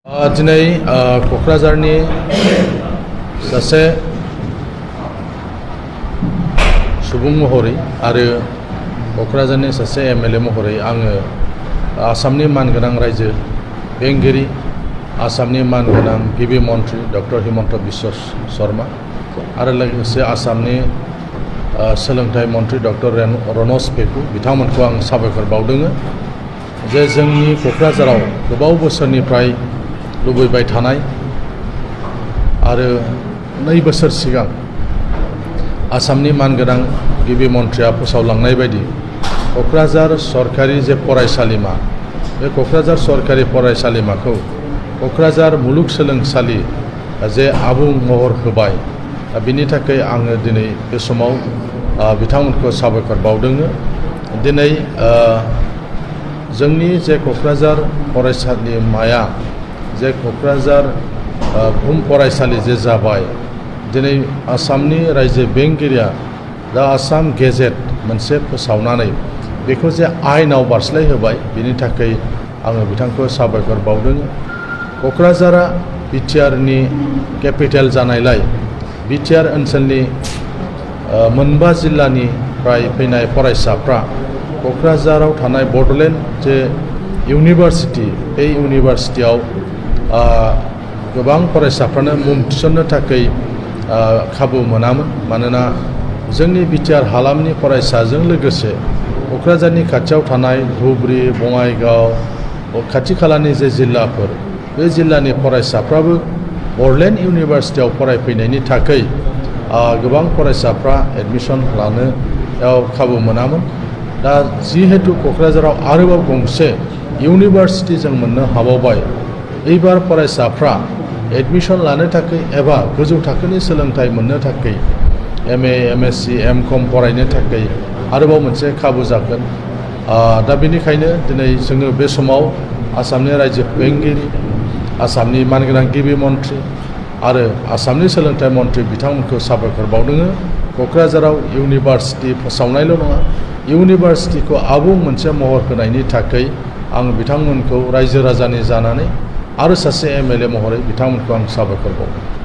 दिनै क'क्राझारनि सासे सुबुं महरै आरो क'क्राझारनि सासे एमएलए महरै आङो आसामनि मानगोनां रायजो बेंगिरि आसामनि मानगोनां गिबि मन्थ्रि डक्टर हिमन्त बिश्व शर्मा आरो लोगोसे आसामनि सोलोंथाइ मन्थ्रि डक्टर रनज पेगु बिथांमोनखौ आं साबायखर बावदों जे जोंनि क'क्राझाराव गोबाव बोसोरनिफ्राय लुबैबाय थानाय आरो 2 बोसोर सिगां आसामनि मानगोनां गिबि मन्थ्रिया फोसावलांनाय बायदि क'क्राझार सरकारि जे फरायसालिमा बे क'क्राझार सरकारि फरायसालिमाखौ क'क्राझार मुलुगसोलोंसालि जे आबुं महर होबाय बिनि थाखाय आङो दिनै बे समाव बिथांमोनखौ साबायखर बावदों। दिनै जोंनि जे क'क्राझार फरायसालिमाया जे क'क्राझार बुहुम फरायसालि जे जाबाय दिनै आसामनि रायजो बेंगिरिया दा आसाम गेजेट मोनसे फोसावनानै बेखौ जे आयेनाव बारस्लायहोबाय बिनि थाखाय आङो बिथांखौ साबायखर बावदों। क'क्राझारा बिटिआरनि केपिटेल जानायलाय बिटिआर ओनसोलनि 9 जिल्लानिफ्राय फैनाय फरायसाफ्रा क'क्राझाराव थानाय बड'लेण्ड जे इउनिभार्सिटि बे इउनिभार्सिटियाव गोबां फरायसाफ्रानो मुं थिसननो थाखाय खाबु मोनामोन मानोना जोंनि बिटिआर हालामनि फरायसाजों लोगोसे क'क्राझारनि खाथियाव थानाय धुबुरी बङाइगाव खाथि खालानि जे जिल्लाफोर बे जिल्लानि फरायसाफ्राबो बड'लेण्ड इउनिभार्सिटियाव फरायफैनायनि थाखाय गोबां फरायसाफ्रा एडमिशन लानोयाव खाबु मोनामोन। दा जिहेतु क'क्राझाराव आरोबाव गंसे इउनिभार्सिटि जों मोननो हाबावबाय एबार फरायसाफ्रा एडमिशन लानो थाखाय एबा गोजौ थाखोनि सोलोंथाइ मोननो थाखाय एमए एमएससि एमकम फरायनो थाखाय आरोबाव मोनसे खाबु जागोन। दा बेनिखायनो दिनै जोङो बे समाव आसामनि रायजो बेंगिरि आसामनि मानगोनां गिबि मन्थ्रि आरो आसामनि सोलोंथाइ मन्थ्रि बिथांमोनखौ साबायखर बावदों। क'क्राझाराव इउनिभार्सिटि फोसावनायल' नङा इउनिभार्सिटिखौ आबुं मोनसे महर होनायनि थाखाय आं बिथांमोनखौ रायजो राजानि जानानै आरो सासे एमएलए महरै बिथांमोनखौ आं साबायखर बावदों।